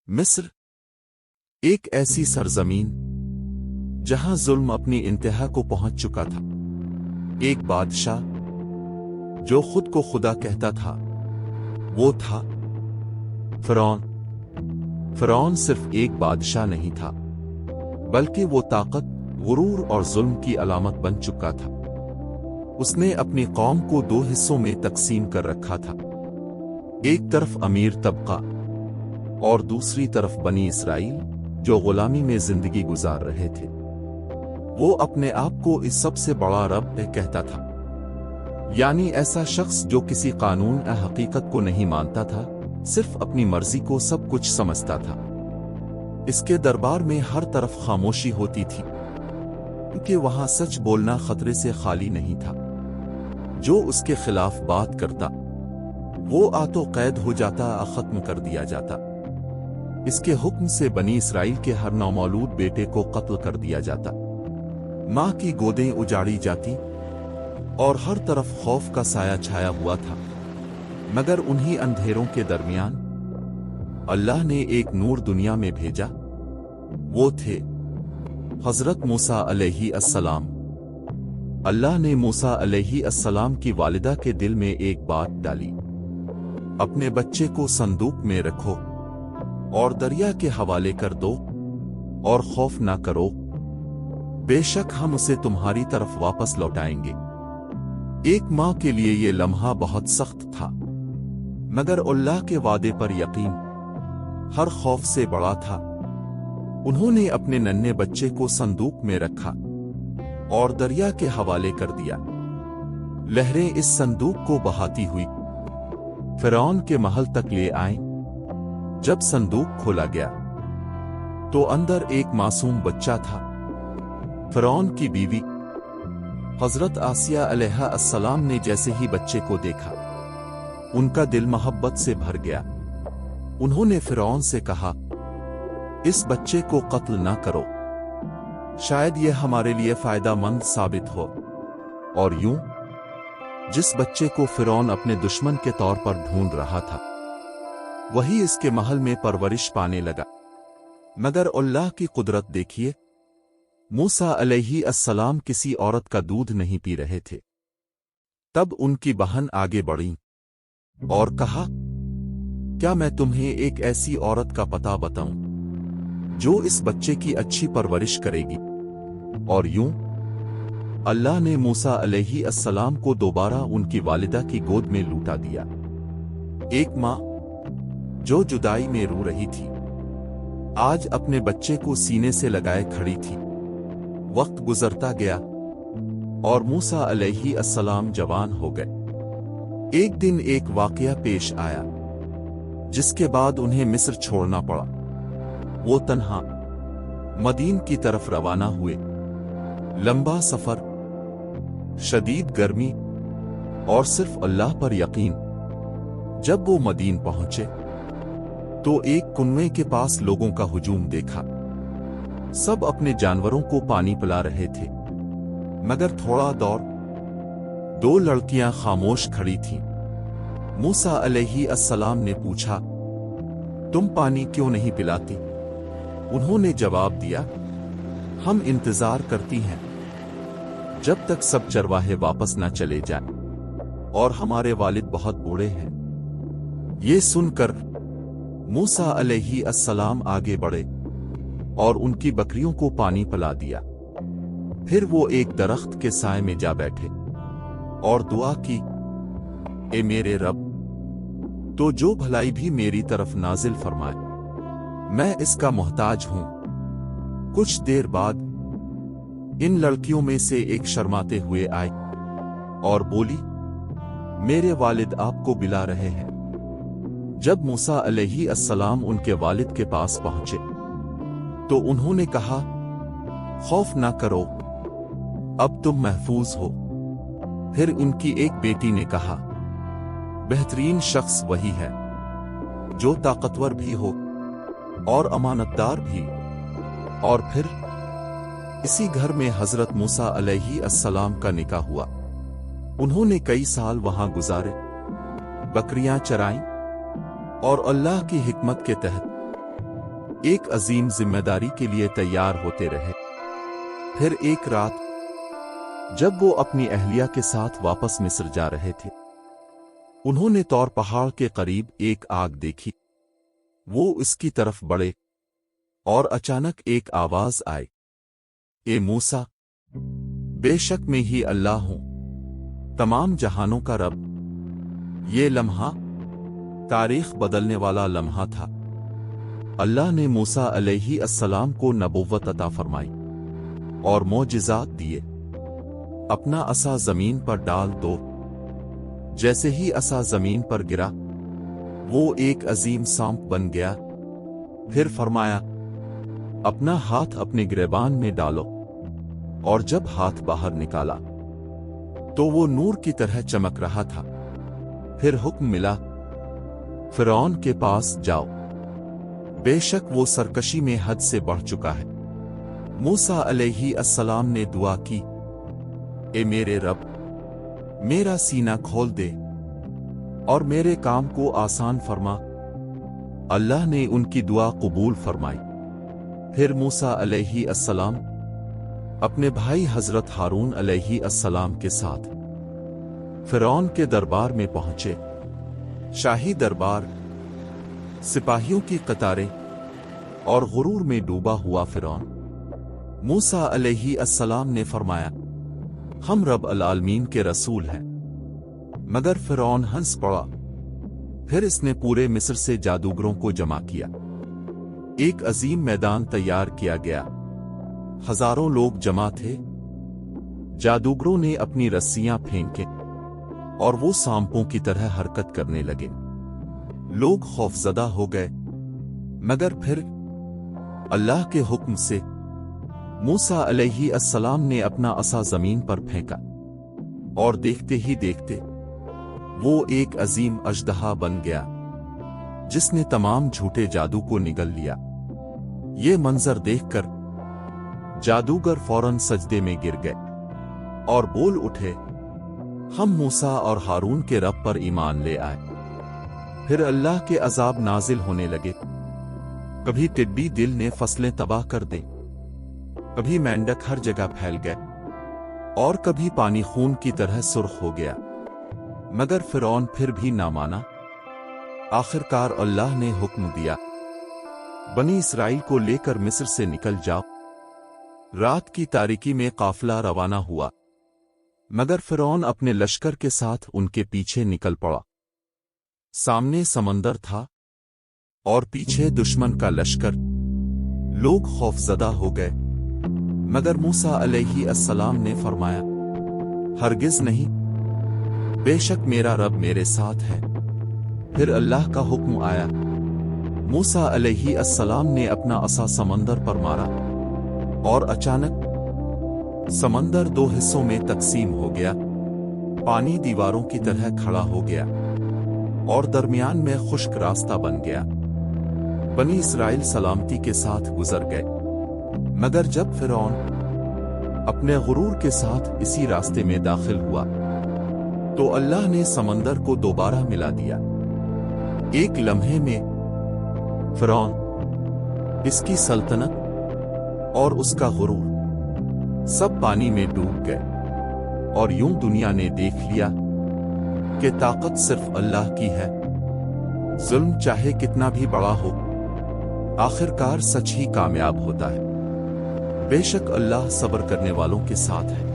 مصر ایک ایسی سرزمین جہاں ظلم اپنی انتہا کو پہنچ چکا تھا۔ ایک بادشاہ جو خود کو خدا کہتا تھا، وہ تھا فرعون۔ فرعون صرف ایک بادشاہ نہیں تھا، بلکہ وہ طاقت، غرور اور ظلم کی علامت بن چکا تھا۔ اس نے اپنی قوم کو دو حصوں میں تقسیم کر رکھا تھا، ایک طرف امیر طبقہ اور دوسری طرف بنی اسرائیل جو غلامی میں زندگی گزار رہے تھے۔ وہ اپنے آپ کو اس سب سے بڑا رب کہتا تھا، یعنی ایسا شخص جو کسی قانون یا حقیقت کو نہیں مانتا تھا، صرف اپنی مرضی کو سب کچھ سمجھتا تھا۔ اس کے دربار میں ہر طرف خاموشی ہوتی تھی، کیونکہ وہاں سچ بولنا خطرے سے خالی نہیں تھا۔ جو اس کے خلاف بات کرتا، وہ تو قید ہو جاتا، ختم کر دیا جاتا۔ اس کے حکم سے بنی اسرائیل کے ہر نومولود بیٹے کو قتل کر دیا جاتا، ماں کی گودیں اجاڑی جاتی، اور ہر طرف خوف کا سایہ چھایا ہوا تھا۔ مگر انہی اندھیروں کے درمیان اللہ نے ایک نور دنیا میں بھیجا۔ وہ تھے حضرت موسیٰ علیہ السلام۔ اللہ نے موسیٰ علیہ السلام کی والدہ کے دل میں ایک بات ڈالی، اپنے بچے کو صندوق میں رکھو اور دریا کے حوالے کر دو، اور خوف نہ کرو، بے شک ہم اسے تمہاری طرف واپس لوٹائیں گے۔ ایک ماں کے لیے یہ لمحہ بہت سخت تھا، مگر اللہ کے وعدے پر یقین ہر خوف سے بڑا تھا۔ انہوں نے اپنے ننھے بچے کو صندوق میں رکھا اور دریا کے حوالے کر دیا۔ لہریں اس صندوق کو بہاتی ہوئی فرعون کے محل تک لے آئیں۔ جب صندوق کھولا گیا تو اندر ایک معصوم بچہ تھا۔ فرعون کی بیوی حضرت آسیہ علیہ السلام نے جیسے ہی بچے کو دیکھا، ان کا دل محبت سے بھر گیا۔ انہوں نے فرعون سے کہا، اس بچے کو قتل نہ کرو، شاید یہ ہمارے لیے فائدہ مند ثابت ہو۔ اور یوں جس بچے کو فرعون اپنے دشمن کے طور پر ڈھونڈ رہا تھا، وہی اس کے محل میں پرورش پانے لگا۔ مگر اللہ کی قدرت دیکھیے، موسیٰ علیہ السلام کسی عورت کا دودھ نہیں پی رہے تھے۔ تب ان کی بہن آگے بڑھی اور کہا، کیا میں تمہیں ایک ایسی عورت کا پتہ بتاؤں جو اس بچے کی اچھی پرورش کرے گی؟ اور یوں اللہ نے موسیٰ علیہ السلام کو دوبارہ ان کی والدہ کی گود میں لوٹا دیا۔ ایک ماں جو جدائی میں رو رہی تھی، آج اپنے بچے کو سینے سے لگائے کھڑی تھی۔ وقت گزرتا گیا اور موسیٰ علیہ السلام جوان ہو گئے۔ ایک دن ایک واقعہ پیش آیا جس کے بعد انہیں مصر چھوڑنا پڑا۔ وہ تنہا مدین کی طرف روانہ ہوئے۔ لمبا سفر، شدید گرمی اور صرف اللہ پر یقین۔ جب وہ مدین پہنچے تو ایک کنویں کے پاس لوگوں کا ہجوم دیکھا۔ سب اپنے جانوروں کو پانی پلا رہے تھے، مگر تھوڑا دور دو لڑکیاں خاموش کھڑی تھیں۔ موسیٰ علیہ السلام نے پوچھا، تم پانی کیوں نہیں پلاتی؟ انہوں نے جواب دیا، ہم انتظار کرتی ہیں جب تک سب چرواہے واپس نہ چلے جائیں، اور ہمارے والد بہت بوڑھے ہیں۔ یہ سن کر موسیٰ علیہ السلام آگے بڑھے اور ان کی بکریوں کو پانی پلا دیا۔ پھر وہ ایک درخت کے سائے میں جا بیٹھے اور دعا کی، اے میرے رب، تو جو بھلائی بھی میری طرف نازل فرمائے، میں اس کا محتاج ہوں۔ کچھ دیر بعد ان لڑکیوں میں سے ایک شرماتے ہوئے آئی اور بولی، میرے والد آپ کو بلا رہے ہیں۔ جب موسیٰ علیہ السلام ان کے والد کے پاس پہنچے تو انہوں نے کہا، خوف نہ کرو، اب تم محفوظ ہو۔ پھر ان کی ایک بیٹی نے کہا، بہترین شخص وہی ہے جو طاقتور بھی ہو اور امانتدار بھی۔ اور پھر اسی گھر میں حضرت موسیٰ علیہ السلام کا نکاح ہوا۔ انہوں نے کئی سال وہاں گزارے، بکریاں چرائیں اور اللہ کی حکمت کے تحت ایک عظیم ذمہ داری کے لیے تیار ہوتے رہے۔ پھر ایک رات جب وہ اپنی اہلیہ کے ساتھ واپس مصر جا رہے تھے، انہوں نے طور پہاڑ کے قریب ایک آگ دیکھی۔ وہ اس کی طرف بڑھے اور اچانک ایک آواز آئی، اے موسیٰ، بے شک میں ہی اللہ ہوں، تمام جہانوں کا رب۔ یہ لمحہ تاریخ بدلنے والا لمحہ تھا۔ اللہ نے موسیٰ علیہ السلام کو نبوت عطا فرمائی اور معجزات دیے۔ اپنا عصا زمین پر ڈال دو۔ جیسے ہی عصا زمین پر گرا، وہ ایک عظیم سانپ بن گیا۔ پھر فرمایا، اپنا ہاتھ اپنے گریبان میں ڈالو، اور جب ہاتھ باہر نکالا تو وہ نور کی طرح چمک رہا تھا۔ پھر حکم ملا، فرعون کے پاس جاؤ، بے شک وہ سرکشی میں حد سے بڑھ چکا ہے۔ موسیٰ علیہ السلام نے دعا کی، اے میرے رب، میرا سینہ کھول دے اور میرے کام کو آسان فرما۔ اللہ نے ان کی دعا قبول فرمائی۔ پھر موسیٰ علیہ السلام اپنے بھائی حضرت ہارون علیہ السلام کے ساتھ فرعون کے دربار میں پہنچے۔ شاہی دربار، سپاہیوں کی قطاریں اور غرور میں ڈوبا ہوا فرعون۔ موسیٰ علیہ السلام نے فرمایا، ہم رب العالمین کے رسول ہیں۔ مگر فرعون ہنس پڑا۔ پھر اس نے پورے مصر سے جادوگروں کو جمع کیا۔ ایک عظیم میدان تیار کیا گیا، ہزاروں لوگ جمع تھے۔ جادوگروں نے اپنی رسیاں پھینکیں اور وہ سانپوں کی طرح حرکت کرنے لگے۔ لوگ خوفزدہ ہو گئے، مگر پھر اللہ کے حکم سے موسیٰ علیہ السلام نے اپنا عصا زمین پر پھینکا، اور دیکھتے ہی دیکھتے وہ ایک عظیم اژدہا بن گیا جس نے تمام جھوٹے جادو کو نگل لیا۔ یہ منظر دیکھ کر جادوگر فوراً سجدے میں گر گئے اور بول اٹھے، ہم موسیٰ اور ہارون کے رب پر ایمان لے آئے۔ پھر اللہ کے عذاب نازل ہونے لگے۔ کبھی ٹڈی دل نے فصلیں تباہ کر دیں، کبھی مینڈک ہر جگہ پھیل گئے، اور کبھی پانی خون کی طرح سرخ ہو گیا۔ مگر فرعون پھر بھی نہ مانا۔ آخرکار اللہ نے حکم دیا، بنی اسرائیل کو لے کر مصر سے نکل جاؤ۔ رات کی تاریکی میں قافلہ روانہ ہوا، مگر فرعون اپنے لشکر کے ساتھ ان کے پیچھے نکل پڑا۔ سامنے سمندر تھا اور پیچھے دشمن کا لشکر۔ لوگ خوفزدہ ہو گئے، مگر موسیٰ علیہ السلام نے فرمایا، ہرگز نہیں، بے شک میرا رب میرے ساتھ ہے۔ پھر اللہ کا حکم آیا، موسیٰ علیہ السلام نے اپنا عصا سمندر پر مارا، اور اچانک سمندر دو حصوں میں تقسیم ہو گیا۔ پانی دیواروں کی طرح کھڑا ہو گیا اور درمیان میں خشک راستہ بن گیا۔ بنی اسرائیل سلامتی کے ساتھ گزر گئے، مگر جب فرعون اپنے غرور کے ساتھ اسی راستے میں داخل ہوا تو اللہ نے سمندر کو دوبارہ ملا دیا۔ ایک لمحے میں فرعون، اس کی سلطنت اور اس کا غرور سب پانی میں ڈوب گئے، اور یوں دنیا نے دیکھ لیا کہ طاقت صرف اللہ کی ہے۔ ظلم چاہے کتنا بھی بڑا ہو، آخرکار سچ ہی کامیاب ہوتا ہے۔ بے شک اللہ صبر کرنے والوں کے ساتھ ہے۔